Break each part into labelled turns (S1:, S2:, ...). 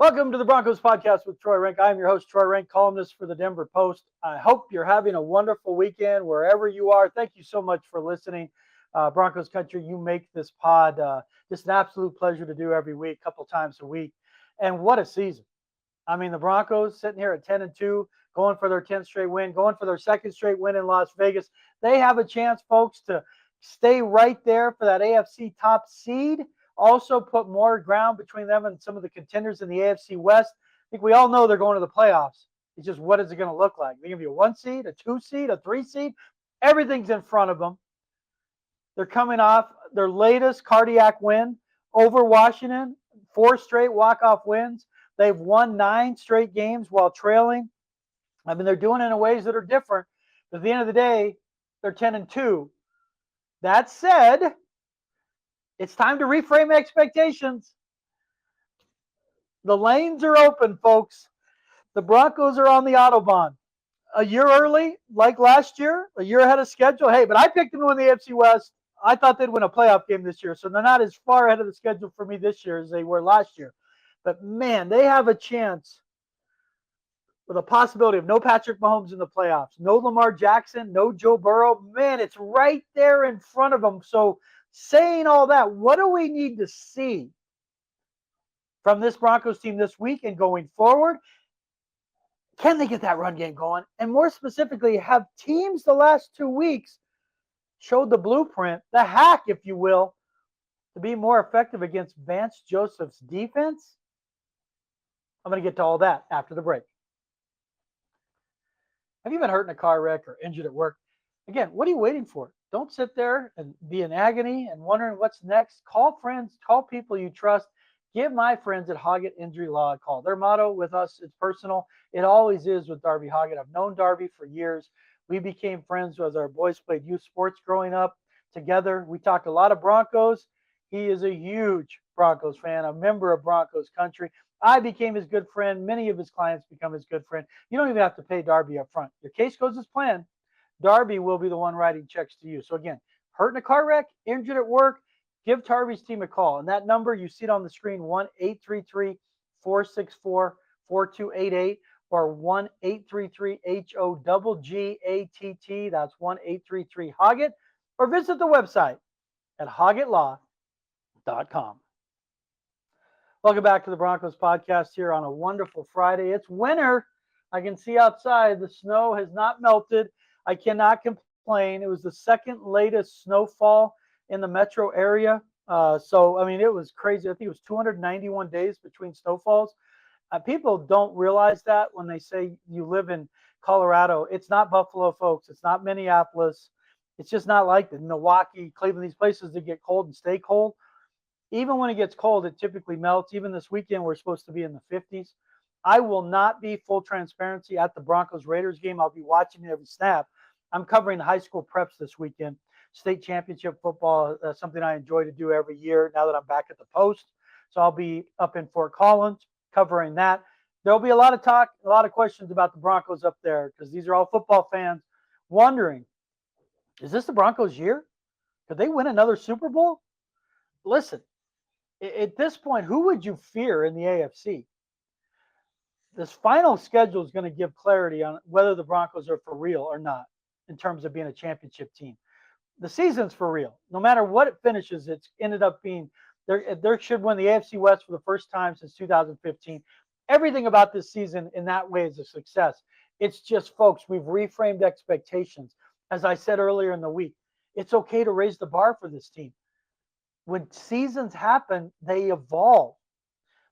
S1: Welcome to the Broncos podcast with Troy Renck. I'm your host, Troy Renck, columnist for the Denver Post. I hope you're having a wonderful weekend wherever you are. Thank you so much for listening. Broncos country, you make this pod just an absolute pleasure to do every week, a couple times a week. And what a season. I mean, the Broncos sitting here at 10-2, going for their 10th straight win, going for their second straight win in Las Vegas. They have a chance, folks, to stay right there for that AFC top seed. Also put more ground between them and some of the contenders in the AFC West. I think we all know they're going to the playoffs. It's just, what is it going to look like? They're going to be a 1 seed, a 2 seed, a 3 seed. Everything's in front of them. They're coming off their latest cardiac win over Washington, 4 straight walk-off wins. They've won 9 straight games while trailing. I mean, they're doing it in ways that are different. But at the end of the day, they're 10-2. That said, it's time to reframe expectations. The lanes are open, folks. The Broncos are on the Autobahn. A year early, like last year, a year ahead of schedule. Hey, but I picked them to win the AFC West. I thought they'd win a playoff game this year, so they're not as far ahead of the schedule for me this year as they were last year. But, man, they have a chance with a possibility of no Patrick Mahomes in the playoffs, no Lamar Jackson, no Joe Burrow. Man, it's right there in front of them. So, saying all that, what do we need to see from this Broncos team this week and going forward? Can they get that run game going? And more specifically, have teams the last 2 weeks showed the blueprint, the hack, if you will, to be more effective against Vance Joseph's defense? I'm going to get to all that after the break. Have you been hurt in a car wreck or injured at work? Again, what are you waiting for? Don't sit there and be in agony and wondering what's next. Call friends, call people you trust. Give my friends at Hoggatt Injury Law a call. Their motto with us is personal. It always is with Darby Hoggatt. I've known Darby for years. We became friends as our boys played youth sports growing up together. We talked a lot of Broncos. He is a huge Broncos fan, a member of Broncos country. I became his good friend. Many of his clients become his good friend. You don't even have to pay Darby up front. Your case goes as planned. Darby will be the one writing checks to you. So again, hurt in a car wreck, injured at work, give Darby's team a call. And that number, you see it on the screen, 1-833-464-4288 or 1-833-HOGGATT. That's 1-833-HOGGAT. Or visit the website at hoggattlaw.com. Welcome back to the Broncos podcast here on a wonderful Friday. It's winter. I can see outside the snow has not melted. I cannot complain. It was the second latest snowfall in the metro area. So, I mean, it was crazy. I think it was 291 days between snowfalls. People don't realize that when they say you live in Colorado. It's not Buffalo, folks. It's not Minneapolis. It's just not like that. Milwaukee, Cleveland, these places that get cold and stay cold. Even when it gets cold, it typically melts. Even this weekend, we're supposed to be in the 50s. I will not be, full transparency, at the Broncos-Raiders game. I'll be watching every snap. I'm covering the high school preps this weekend. State championship football, something I enjoy to do every year now that I'm back at the Post. So I'll be up in Fort Collins covering that. There'll be a lot of talk, a lot of questions about the Broncos up there because these are all football fans wondering, is this the Broncos' year? Could they win another Super Bowl? Listen, at this point, who would you fear in the AFC? This final schedule is going to give clarity on whether the Broncos are for real or not in terms of being a championship team. The season's for real. No matter what it finishes, it's ended up being they should win the AFC West for the first time since 2015. Everything about this season in that way is a success. It's just, folks, we've reframed expectations. As I said earlier in the week, it's okay to raise the bar for this team. When seasons happen, they evolve.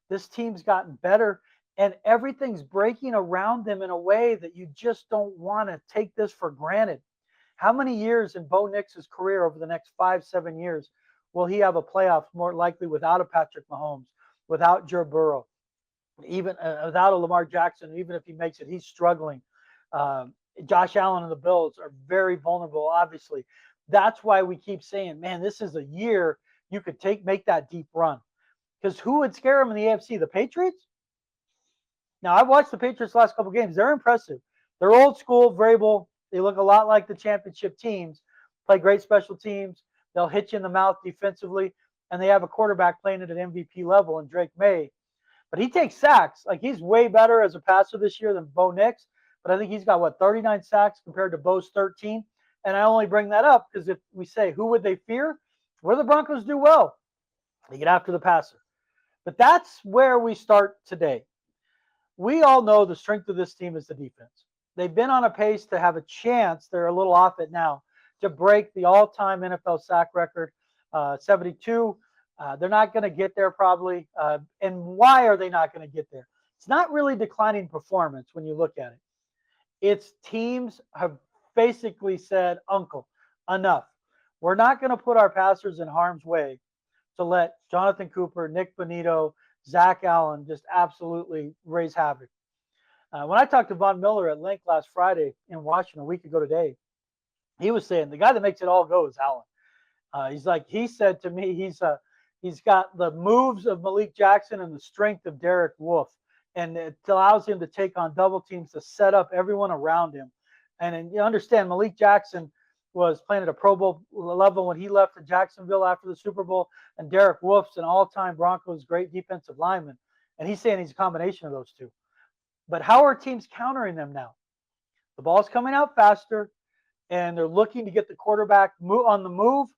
S1: This team's gotten better, and everything's breaking around them in a way that you just don't want to take this for granted. How many years in Bo Nix's career over the next 5-7 years will he have a playoff more likely without a Patrick Mahomes, without Joe Burrow, even without a Lamar Jackson? Even if he makes it, he's struggling. Josh Allen and the Bills are very vulnerable, obviously. That's why we keep saying, man, this is a year you could make that deep run. Because who would scare them in the AFC? The Patriots? Now, I've watched the Patriots last couple games. They're impressive. They're old school, variable. They look a lot like the championship teams, play great special teams. They'll hit you in the mouth defensively, and they have a quarterback playing at an MVP level in Drake May. But he takes sacks. Like, he's way better as a passer this year than Bo Nix. But I think he's got, 39 sacks compared to Bo's 13. And I only bring that up because if we say, who would they fear? Where the Broncos do well, they get after the passer. But that's where we start today. We all know the strength of this team is the defense. They've been on a pace to have a chance. They're a little off it now to break the all-time NFL sack record, 72. They're not going to get there probably. And why are they not going to get there? It's not really declining performance when you look at it. It's teams have basically said, uncle, enough. We're not going to put our passers in harm's way to let Jonathan Cooper, Nick Bonito, Zach Allen just absolutely raise havoc. When I talked to Von Miller at length last Friday in Washington a week ago today, he was saying the guy that makes it all go is Allen. He said to me, he's got the moves of Malik Jackson and the strength of Derek Wolfe, and it allows him to take on double teams to set up everyone around him. And you understand, Malik Jackson was playing at a Pro Bowl level when he left to Jacksonville after the Super Bowl, and Derek Wolfe's an all-time Broncos great defensive lineman, and he's saying he's a combination of those two. But how are teams countering them now? The ball's coming out faster, and they're looking to get the quarterback on the move,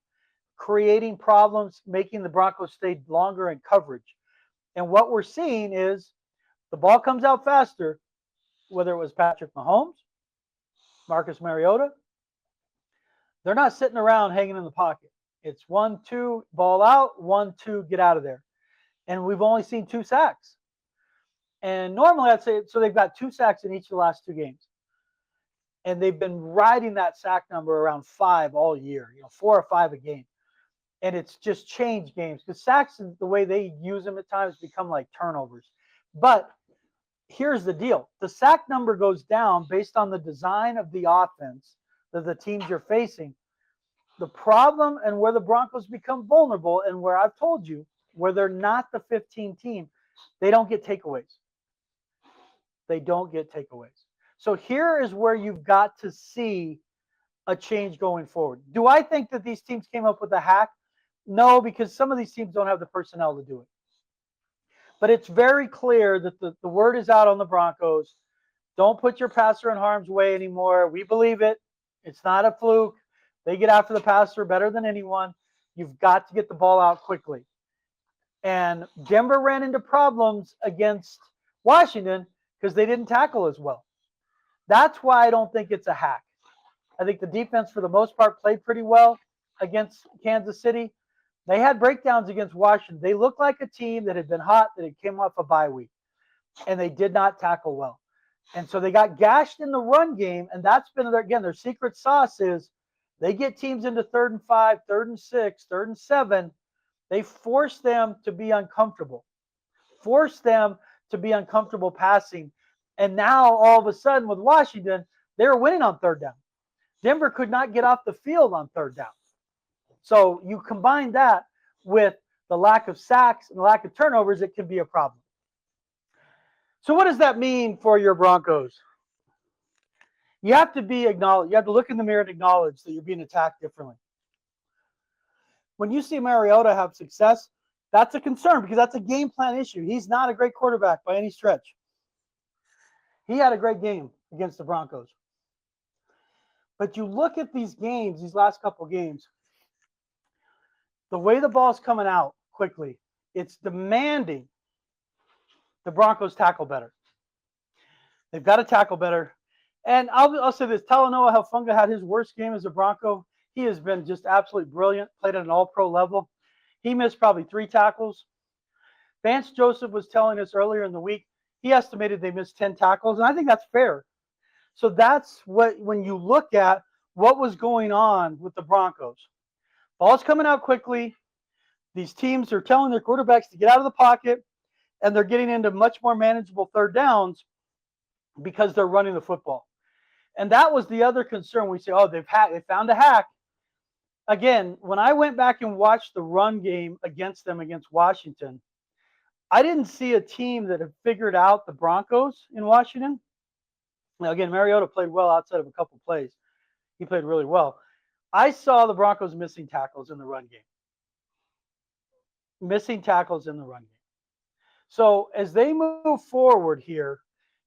S1: creating problems, making the Broncos stay longer in coverage. And what we're seeing is the ball comes out faster, whether it was Patrick Mahomes, Marcus Mariota. They're not sitting around hanging in the pocket. It's 1-2, ball out, 1-2, get out of there. And we've only seen 2 sacks. And normally I'd say, so they've got 2 sacks in each of the last 2 games. And they've been riding that sack number around 5 all year, 4 or 5 a game. And it's just changed games because sacks, the way they use them at times, become like turnovers. But here's the deal. The sack number goes down based on the design of the offense that the teams you're facing. The problem and where the Broncos become vulnerable, and where I've told you, where they're not the 15 team, they don't get takeaways. They don't get takeaways. So here is where you've got to see a change going forward. Do I think that these teams came up with a hack? No, because some of these teams don't have the personnel to do it. But it's very clear that the word is out on the Broncos. Don't put your passer in harm's way anymore. We believe it. It's not a fluke. They get after the passer better than anyone. You've got to get the ball out quickly. And Denver ran into problems against Washington because they didn't tackle as well. That's why I don't think it's a hack. I think the defense, for the most part, played pretty well against Kansas City. They had breakdowns against Washington. They looked like a team that had been hot, that had came off a bye week, and they did not tackle well. And so they got gashed in the run game, and that's been, their secret sauce is they get teams into 3rd and 5, 3rd and 6, 3rd and 7. They force them to be uncomfortable, passing. And now, all of a sudden, with Washington, they're winning on 3rd down. Denver could not get off the field on 3rd down. So you combine that with the lack of sacks and the lack of turnovers, it can be a problem. So what does that mean for your Broncos? You have to look in the mirror and acknowledge that you're being attacked differently. When you see Mariota have success, that's a concern because that's a game plan issue. He's not a great quarterback by any stretch. He had a great game against the Broncos. But you look at these games, these last couple games, the way the ball's coming out quickly, it's demanding the Broncos tackle better. They've got to tackle better. And I'll say this, Talanoa Hufanga had his worst game as a Bronco. He has been just absolutely brilliant, played at an all-pro level. He missed probably 3 tackles. Vance Joseph was telling us earlier in the week, he estimated they missed 10 tackles, and I think that's fair. So that's when you look at what was going on with the Broncos. Ball's coming out quickly. These teams are telling their quarterbacks to get out of the pocket, and they're getting into much more manageable 3rd downs because they're running the football. And that was the other concern. We say, they found a hack. Again, when I went back and watched the run game against them against Washington, I didn't see a team that had figured out the Broncos in Washington. Now, again, Mariota played well outside of a couple plays. He played really well. I saw the Broncos missing tackles in the run game. So as they move forward here,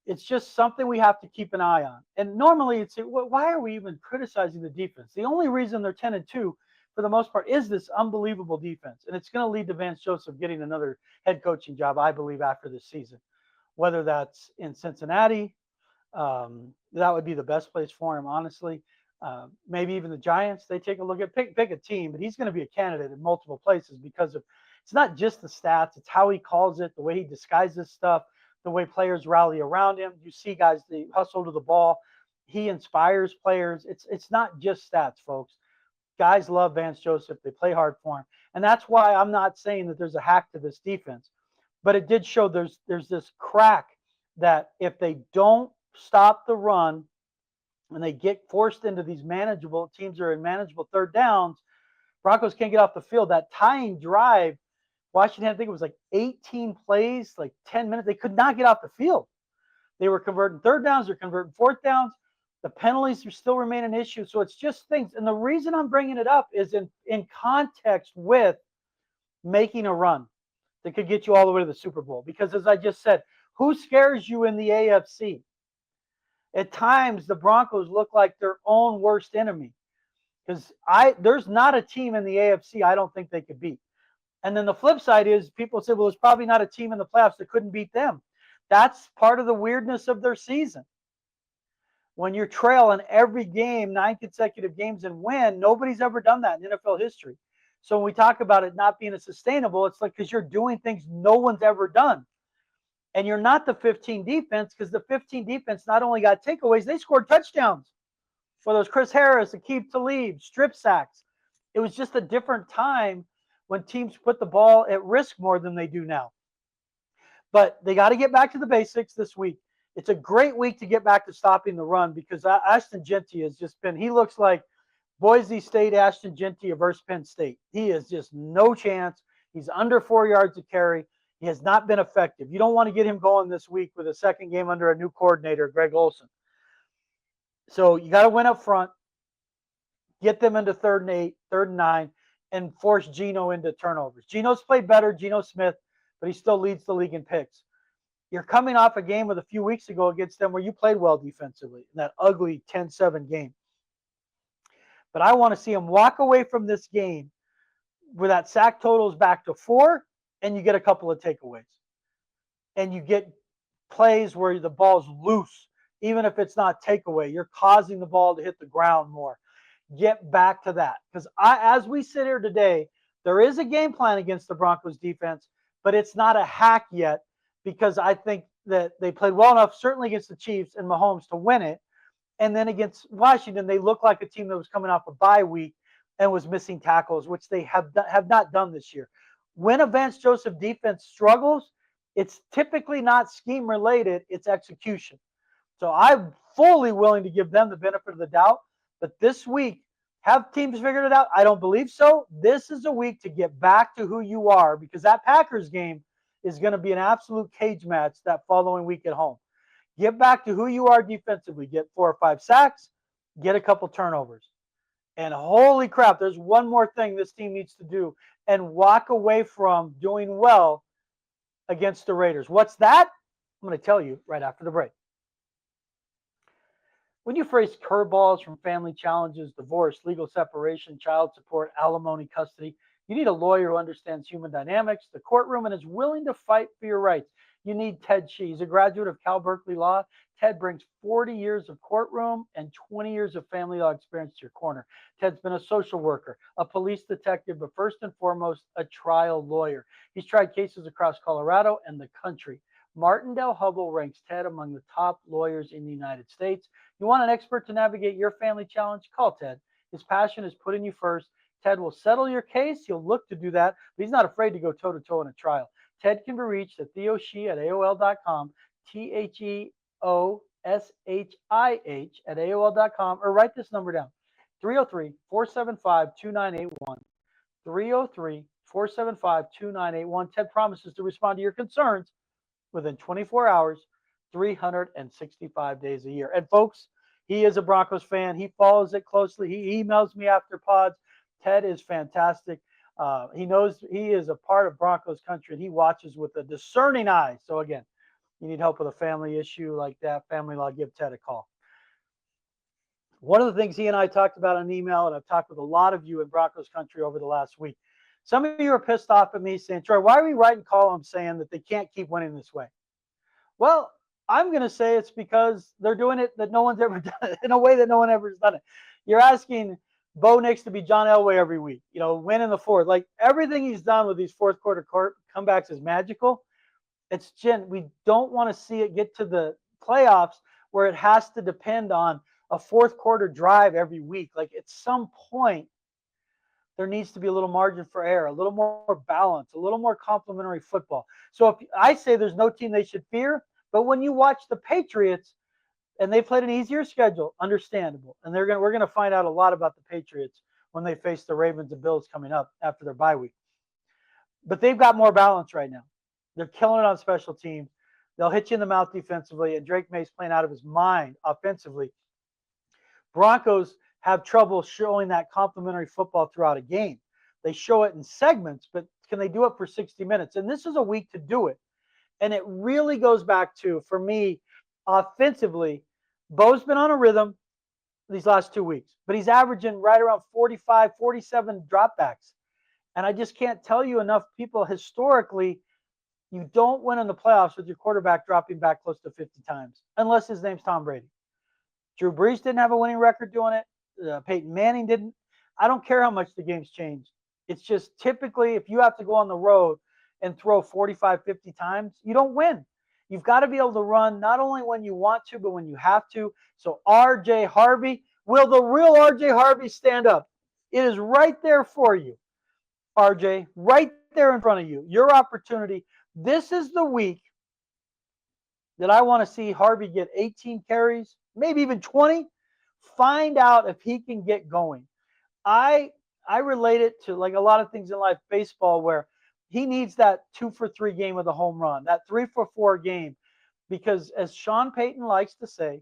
S1: it's just something we have to keep an eye on. And normally it's, well, why are we even criticizing the defense? The only reason they're 10-2 for the most part is this unbelievable defense. And it's going to lead to Vance Joseph getting another head coaching job, I believe, after this season. Whether that's in Cincinnati, that would be the best place for him, honestly. Maybe even the Giants, they take a look at, pick a team, but he's going to be a candidate in multiple places because of, it's not just the stats, it's how he calls it, the way he disguises stuff, the way players rally around him. You see guys, they hustle to the ball. He inspires players. It's not just stats, folks. Guys love Vance Joseph. They play hard for him. And that's why I'm not saying that there's a hack to this defense. But it did show there's this crack that if they don't stop the run and they get forced into these manageable teams are in manageable third downs, Broncos can't get off the field. That tying drive, Washington, I think it was like 18 plays, like 10 minutes. They could not get off the field. They were converting third downs, they're converting fourth downs. The penalties still remain an issue. So it's just things. And the reason I'm bringing it up is in context with making a run that could get you all the way to the Super Bowl. Because as I just said, who scares you in the AFC? At times, the Broncos look like their own worst enemy. Because there's not a team in the AFC I don't think they could beat. And then the flip side is people say, well, there's probably not a team in the playoffs that couldn't beat them. That's part of the weirdness of their season. When you're trailing every game, 9 consecutive games and win, nobody's ever done that in NFL history. So when we talk about it not being sustainable, it's like because you're doing things no one's ever done. And you're not the 15 defense because the 15 defense not only got takeaways, they scored touchdowns. Whether it was Chris Harris, Aqib Talib, strip sacks. It was just a different time when teams put the ball at risk more than they do now. But they got to get back to the basics this week. It's a great week to get back to stopping the run because Ashton Jeanty has just been, he looks like Boise State Ashton Jeanty versus Penn State. He is just no chance. He's under 4 yards to carry. He has not been effective. You don't want to get him going this week with a second game under a new coordinator, Greg Olson. So you got to win up front, get them into 3rd and 8, 3rd and 9, and force Geno into turnovers. Geno's played better, Geno Smith, but he still leads the league in picks. You're coming off a game with a few weeks ago against them where you played well defensively in that ugly 10-7 game. But I want to see him walk away from this game where that sack total is back to 4 and you get a couple of takeaways. And you get plays where the ball's loose. Even if it's not takeaway, you're causing the ball to hit the ground more. Get back to that. Because as we sit here today, there is a game plan against the Broncos defense, but it's not a hack yet because I think that they played well enough, certainly against the Chiefs and Mahomes, to win it. And then against Washington, they looked like a team that was coming off a bye week and was missing tackles, which they have not done this year. When a Vance Joseph defense struggles, it's typically not scheme related, it's execution. So I'm fully willing to give them the benefit of the doubt. But this week, have teams figured it out? I don't believe so. This is a week to get back to who you are because that Packers game is going to be an absolute cage match that following week at home. Get back to who you are defensively. Get 4 or 5 sacks. Get a couple turnovers. And holy crap, there's one more thing this team needs to do and walk away from doing well against the Raiders. What's that? I'm going to tell you right after the break. When you face curveballs from family challenges, divorce, legal separation, child support, alimony, custody, you need a lawyer who understands human dynamics, the courtroom, and is willing to fight for your rights. You need Ted Shih. He's a graduate of Cal Berkeley Law. Ted brings 40 years of courtroom and 20 years of family law experience to your corner. Ted's been a social worker, a police detective, but first and foremost, a trial lawyer. He's tried cases across Colorado and the country. Martindale-Hubbell ranks Ted among the top lawyers in the United States. You want an expert to navigate your family challenge? Call Ted. His passion is putting you first. Ted will settle your case. He'll look to do that, but he's not afraid to go toe-to-toe in a trial. Ted can be reached at theoshih@aol.com, TheoShih@AOL.com, or write this number down, 303-475-2981, 303-475-2981. Ted promises to respond to your concerns within 24 hours, 365 days a year. And folks, he is a Broncos fan. He follows it closely. He emails me after pods. Ted is fantastic. He knows he is a part of Broncos country, and he watches with a discerning eye. So again, you need help with a family issue like that, family law, give Ted a call. One of the things he and I talked about on email, and I've talked with a lot of you in Broncos country over the last week. Some of you are pissed off at me saying, Troy, why are we writing columns saying that they can't keep winning this way? Well, I'm going to say it's because they're doing it that no one's ever done it in a way that no one ever has done it. You're asking Bo Nix to be John Elway every week, win in the fourth. Like everything he's done with these fourth quarter comebacks is magical. We don't want to see it get to the playoffs where it has to depend on a fourth quarter drive every week. Like at some point, there needs to be a little margin for error, a little more balance, a little more complementary football. So if I say there's no team they should fear, but when you watch the Patriots, and they played an easier schedule, understandable. And we're gonna find out a lot about the Patriots when they face the Ravens and Bills coming up after their bye week. But they've got more balance right now. They're killing it on special teams. They'll hit you in the mouth defensively, and Drake May's playing out of his mind offensively. Broncos have trouble showing that complementary football throughout a game. They show it in segments, but can they do it for 60 minutes? And this is a week to do it. And it really goes back to, for me, offensively, Bo's been on a rhythm these last 2 weeks, but he's averaging right around 45, 47 dropbacks. And I just can't tell you enough people historically, you don't win in the playoffs with your quarterback dropping back close to 50 times, unless his name's Tom Brady. Drew Brees didn't have a winning record doing it. Peyton Manning didn't. I don't care how much the game's changed. It's just typically if you have to go on the road and throw 45, 50 times, you don't win. You've got to be able to run not only when you want to, but when you have to. So RJ Harvey, will the real RJ Harvey stand up? It is right there for you, RJ, right there in front of you. Your opportunity. This is the week that I want to see Harvey get 18 carries, maybe even 20. Find out if he can get going. I relate it to like a lot of things in life, baseball, where he needs that 2-for-3 game with a home run, that 3-for-4 game, because as Sean Payton likes to say,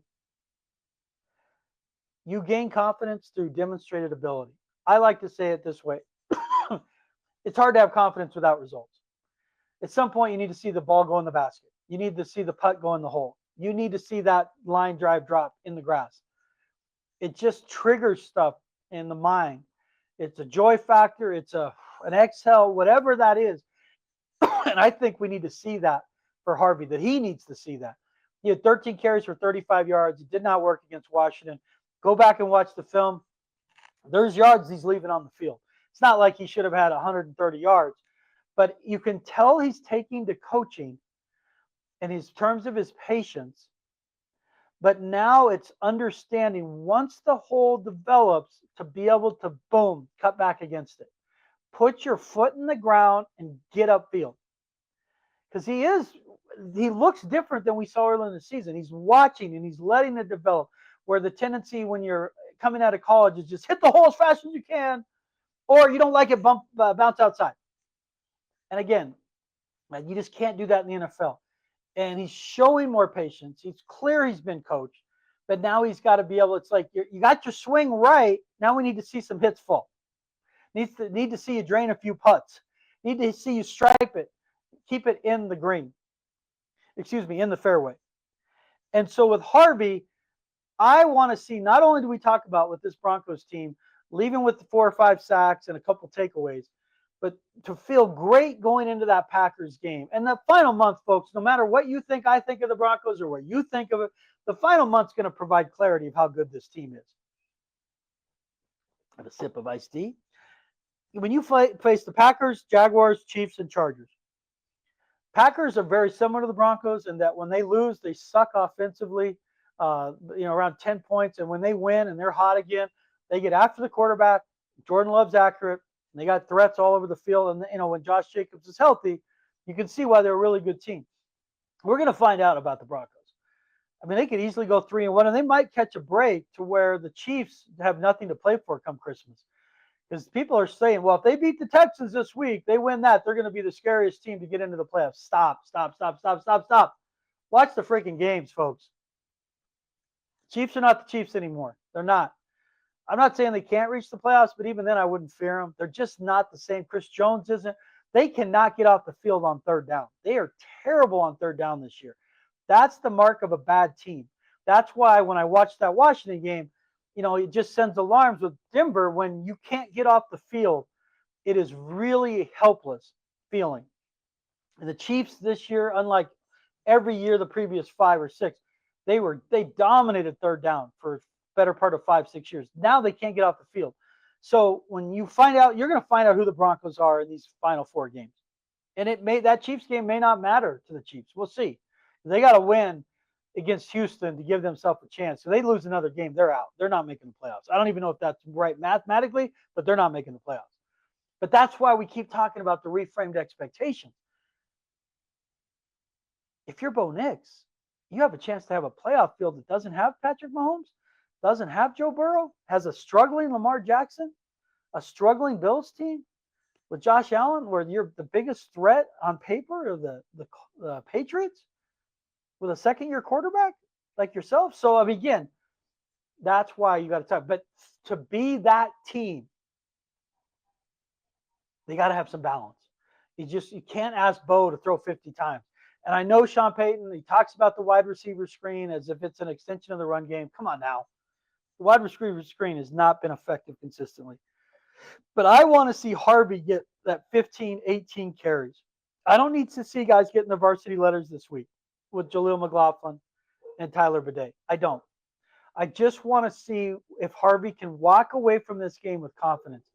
S1: you gain confidence through demonstrated ability. I like to say it this way. It's hard to have confidence without results. At some point, you need to see the ball go in the basket. You need to see the putt go in the hole. You need to see that line drive drop in the grass. It just triggers stuff in the mind. It's a joy factor. It's an exhale, whatever that is. And I think we need to see that for Harvey, that he needs to see that. He had 13 carries for 35 yards. It did not work against Washington. Go back and watch the film. There's yards he's leaving on the field. It's not like he should have had 130 yards, but you can tell he's taking to coaching in his terms of his patience. But now it's understanding once the hole develops to be able to, boom, cut back against it. Put your foot in the ground and get upfield. Because he looks different than we saw early in the season. He's watching and he's letting it develop, where the tendency when you're coming out of college is just hit the hole as fast as you can, or you don't like it, bounce outside. And again, you just can't do that in the NFL. And he's showing more patience. He's clear he's been coached, but now he's got to be able. It's like you got your swing right. Now we need to see some hits fall. Need to see you drain a few putts. Need to see you stripe it, keep it in the green. In the fairway. And so with Harvey, I want to see, not only do we talk about with this Broncos team, leaving with the 4 or 5 sacks and a couple takeaways, but to feel great going into that Packers game. And the final month, folks, no matter what you think I think of the Broncos or what you think of it, the final month's going to provide clarity of how good this team is. Have a sip of iced tea. When you face the Packers, Jaguars, Chiefs, and Chargers, Packers are very similar to the Broncos in that when they lose, they suck offensively, around 10 points. And when they win and they're hot again, they get after the quarterback. Jordan Love's accurate. And they got threats all over the field. And, when Josh Jacobs is healthy, you can see why they're a really good team. We're going to find out about the Broncos. I mean, they could easily go 3-1, and they might catch a break to where the Chiefs have nothing to play for come Christmas. Because people are saying, well, if they beat the Texans this week, they win that, they're going to be the scariest team to get into the playoffs. Stop. Watch the freaking games, folks. Chiefs are not the Chiefs anymore. They're not. I'm not saying they can't reach the playoffs, but even then I wouldn't fear them. They're just not the same. Chris Jones isn't. They cannot get off the field on third down. They are terrible on third down this year. That's the mark of a bad team. That's why when I watched that Washington game, it just sends alarms with Denver when you can't get off the field. It is really helpless feeling. And the Chiefs this year, unlike every year the previous 5 or 6, they dominated third down for better part of 5, 6 years. Now they can't get off the field. So when you find out, you're going to find out who the Broncos are in these final 4 games. And that Chiefs game may not matter to the Chiefs. We'll see. They got to win against Houston to give themselves a chance. So they lose another game, they're out. They're not making the playoffs. I don't even know if that's right mathematically, but they're not making the playoffs. But that's why we keep talking about the reframed expectations. If you're Bo Nix, you have a chance to have a playoff field that doesn't have Patrick Mahomes, doesn't have Joe Burrow, has a struggling Lamar Jackson, a struggling Bills team with Josh Allen, where you're the biggest threat on paper of the Patriots with a second-year quarterback like yourself. So, I mean, again, that's why you got to talk. But to be that team, they got to have some balance. You can't ask Bo to throw 50 times. And I know Sean Payton, he talks about the wide receiver screen as if it's an extension of the run game. Come on now. The wide receiver screen has not been effective consistently. But I want to see Harvey get that 15, 18 carries. I don't need to see guys getting the varsity letters this week with Jaleel McLaughlin and Tyler Bidet. I don't. I just want to see if Harvey can walk away from this game with confidence,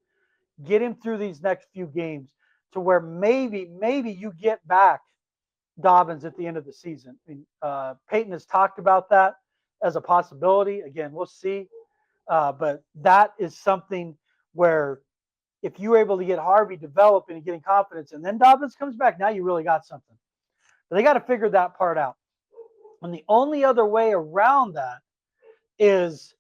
S1: get him through these next few games to where maybe you get back Dobbins at the end of the season. I mean, Peyton has talked about that as a possibility. Again, we'll see. But that is something where if you're able to get Harvey developing and getting confidence, and then Dobbins comes back, now you really got something. But they got to figure that part out. And the only other way around that is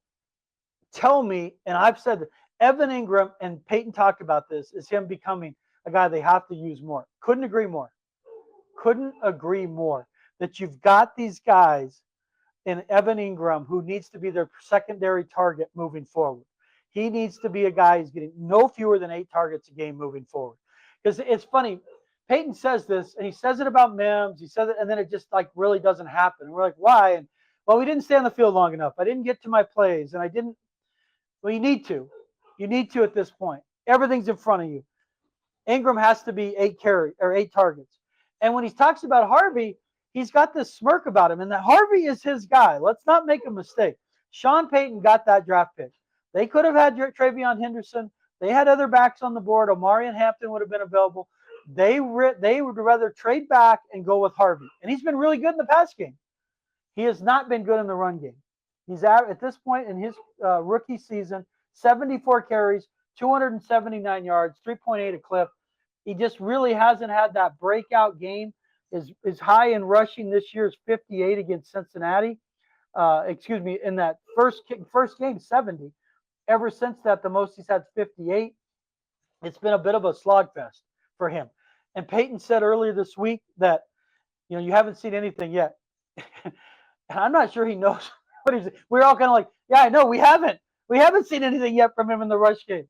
S1: tell me, and I've said that Evan Engram, and Peyton talked about this, is him becoming a guy they have to use more. Couldn't agree more. That you've got these guys in Evan Engram who needs to be their secondary target moving forward. He needs to be a guy who's getting no fewer than 8 targets a game moving forward. Because it's funny, Peyton says this, and he says it about Mims. He says it, and then it just like really doesn't happen. And we're like, why? And well, we didn't stay on the field long enough. I didn't get to my plays, and I didn't. Well, you need to. You need to at this point. Everything's in front of you. Engram has to be 8 targets. And when he talks about Harvey, he's got this smirk about him, and that Harvey is his guy. Let's not make a mistake. Sean Payton got that draft pick. They could have had Travion Henderson. They had other backs on the board. Omarion Hampton would have been available. They would rather trade back and go with Harvey. And he's been really good in the pass game. He has not been good in the run game. He's at this point in his rookie season, 74 carries, 279 yards, 3.8 a clip. He just really hasn't had that breakout game. His high in rushing this year is 58 against Cincinnati. In that first game, 70. Ever since that, the most he's had 58. It's been a bit of a slogfest for him. And Peyton said earlier this week that, you haven't seen anything yet. And I'm not sure he knows what he's. We're all kind of like, yeah, I know, we haven't. We haven't seen anything yet from him in the rush game.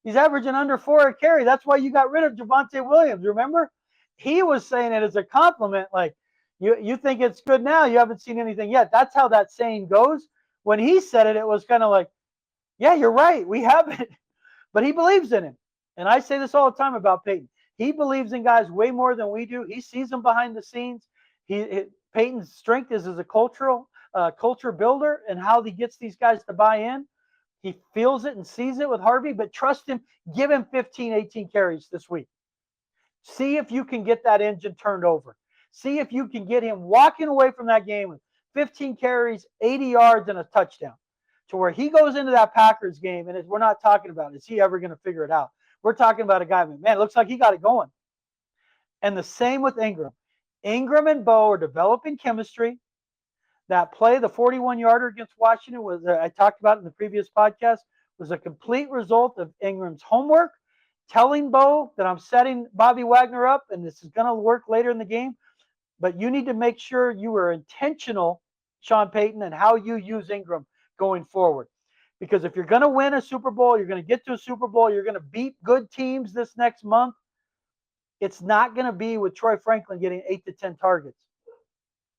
S1: He's averaging under 4 a carry. That's why you got rid of Javonte Williams, remember? He was saying it as a compliment, like, you think it's good now, you haven't seen anything yet. That's how that saying goes. When he said it, it was kind of like, yeah, you're right, we haven't. But he believes in him. And I say this all the time about Peyton. He believes in guys way more than we do. He sees them behind the scenes. Peyton's strength is as a culture builder and how he gets these guys to buy in. He feels it and sees it with Harvey, but trust him. Give him 15, 18 carries this week. See if you can get that engine turned over. See if you can get him walking away from that game with 15 carries, 80 yards, and a touchdown. To where he goes into that Packers game, and we're not talking about, is he ever going to figure it out? We're talking about a guy, man, it looks like he got it going. And the same with Engram. Engram and Bo are developing chemistry. That play, the 41-yarder against Washington, I talked about it in the previous podcast, was a complete result of Ingram's homework, telling Bo that I'm setting Bobby Wagner up, and this is going to work later in the game. But you need to make sure you are intentional, Sean Payton, and how you use Engram going forward. Because if you're going to win a Super Bowl, you're going to get to a Super Bowl, you're going to beat good teams this next month, it's not going to be with Troy Franklin getting 8 to 10 targets.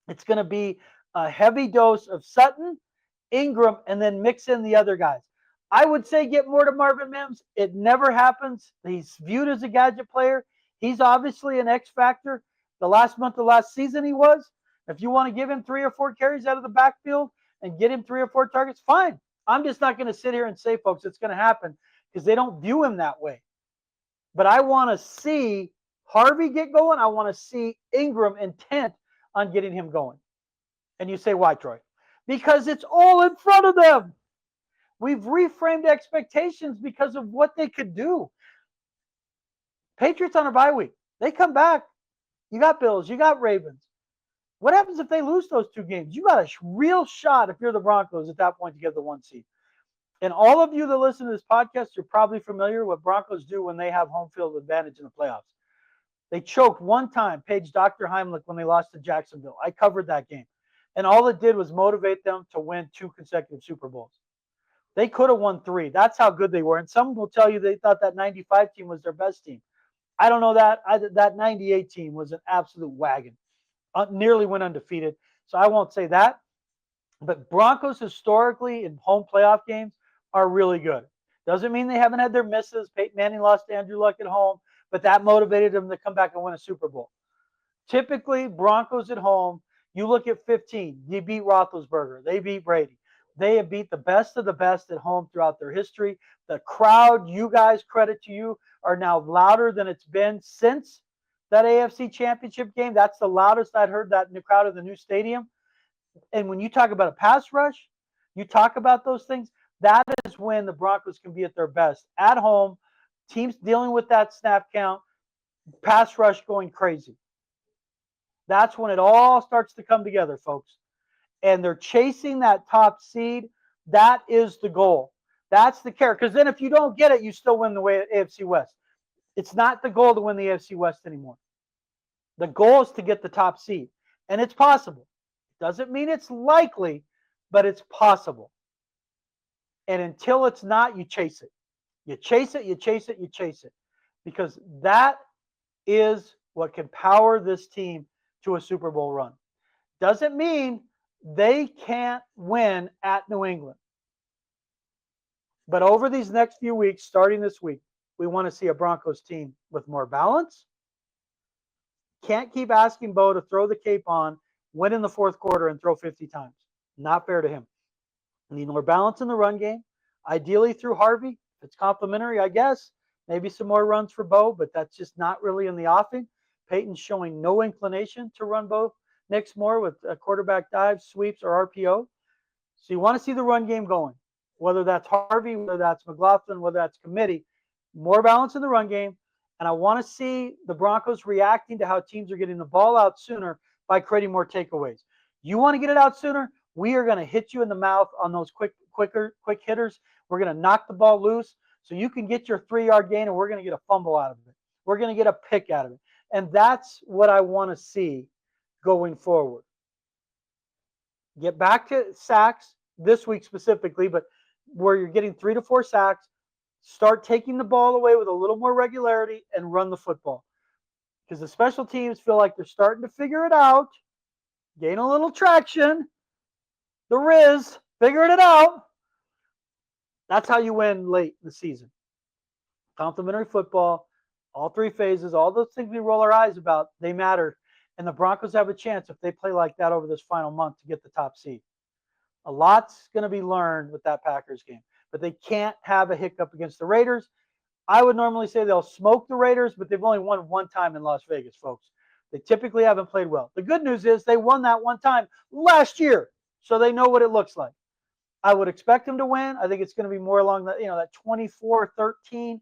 S1: It's going to be a heavy dose of Sutton, Engram, and then mix in the other guys. I would say get more to Marvin Mims. It never happens. He's viewed as a gadget player. He's obviously an X factor. The last month of last season he was. If you want to give him 3 or 4 carries out of the backfield and get him 3 or 4 targets, fine. I'm just not going to sit here and say, folks, it's going to happen because they don't view him that way. But I want to see Harvey get going. I want to see Engram intent on getting him going. And you say, why, Troy? Because it's all in front of them. We've reframed expectations because of what they could do. Patriots on a bye week. They come back. You got Bills. You got Ravens. What happens if they lose those 2 games? You got a real shot if you're the Broncos at that point to get the 1 seed. And all of you that listen to this podcast, you're probably familiar with what Broncos do when they have home field advantage in the playoffs. They choked one time, paged Dr. Heimlich when they lost to Jacksonville. I covered that game. And all it did was motivate them to win 2 consecutive Super Bowls. They could have won 3. That's how good they were. And some will tell you they thought that 95 team was their best team. I don't know that. That 98 team was an absolute wagon. Nearly went undefeated. So I won't say that. But Broncos historically in home playoff games are really good. Doesn't mean they haven't had their misses. Peyton Manning lost to Andrew Luck at home, but that motivated them to come back and win a Super Bowl. Typically, Broncos at home, you look at 15. You beat Roethlisberger. They beat Brady. They have beat the best of the best at home throughout their history. The crowd, you guys, credit to you, are now louder than it's been since that AFC Championship game. That's the loudest I'd heard that in the crowd of the new stadium. And when you talk about a pass rush, you talk about those things, that is when the Broncos can be at their best. At home, teams dealing with that snap count, pass rush going crazy. That's when it all starts to come together, folks. And they're chasing that top seed. That is the goal. That's the carrot. Because then if you don't get it, you still win the AFC West. It's not the goal to win the AFC West anymore. The goal is to get the top seed. And it's possible. Doesn't mean it's likely, but it's possible. And until it's not, you chase it. You chase it, you chase it, you chase it. Because that is what can power this team to a Super Bowl run. Doesn't mean they can't win at New England. But over these next few weeks, starting this week, we want to see a Broncos team with more balance. Can't keep asking Bo to throw the cape on, win in the fourth quarter, and throw 50 times. Not fair to him. Need more balance in the run game. Ideally through Harvey. If it's complimentary, I guess. Maybe some more runs for Bo, but that's just not really in the offing. Peyton's showing no inclination to run Bo next more with a quarterback dive, sweeps, or RPO. So you want to see the run game going. Whether that's Harvey, whether that's McLaughlin, whether that's committee. More balance in the run game. And I want to see the Broncos reacting to how teams are getting the ball out sooner by creating more takeaways. You want to get it out sooner? We are going to hit you in the mouth on those quick hitters. We're going to knock the ball loose so you can get your 3-yard gain, and we're going to get a fumble out of it. We're going to get a pick out of it. And that's what I want to see going forward. Get back to sacks this week specifically, but where you're getting 3 to 4 sacks, start taking the ball away with a little more regularity and run the football. Because the special teams feel like they're starting to figure it out, gain a little traction. The Riz figuring it out. That's how you win late in the season. Complementary football, all 3 phases, all those things we roll our eyes about, they matter. And the Broncos have a chance if they play like that over this final month to get the top seed. A lot's going to be learned with that Packers game. But they can't have a hiccup against the Raiders. I would normally say they'll smoke the Raiders, but they've only won one time in Las Vegas, folks. They typically haven't played well. The good news is they won that one time last year, so they know what it looks like. I would expect them to win. I think it's going to be more along that, that 24-13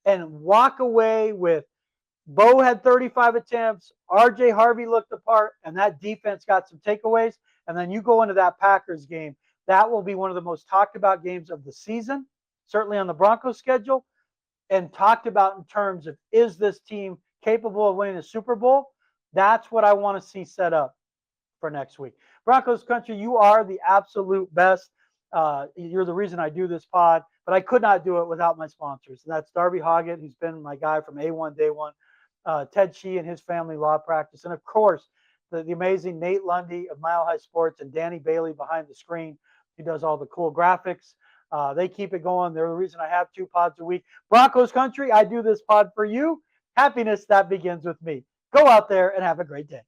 S1: and walk away with Bo had 35 attempts, RJ Harvey looked the part, and that defense got some takeaways. And then you go into that Packers game. That will be one of the most talked about games of the season, certainly on the Broncos schedule, and talked about in terms of, is this team capable of winning a Super Bowl? That's what I want to see set up for next week. Broncos country, you are the absolute best. You're the reason I do this pod, but I could not do it without my sponsors. And that's Darby Hoggatt, who's been my guy from A1 day one, Ted Shih and his family law practice, and of course, the amazing Nate Lundy of Mile High Sports and Danny Bailey behind the screen, who does all the cool graphics. They keep it going. They're the reason I have 2 pods a week. Broncos country, I do this pod for you. Happiness, that begins with me. Go out there and have a great day.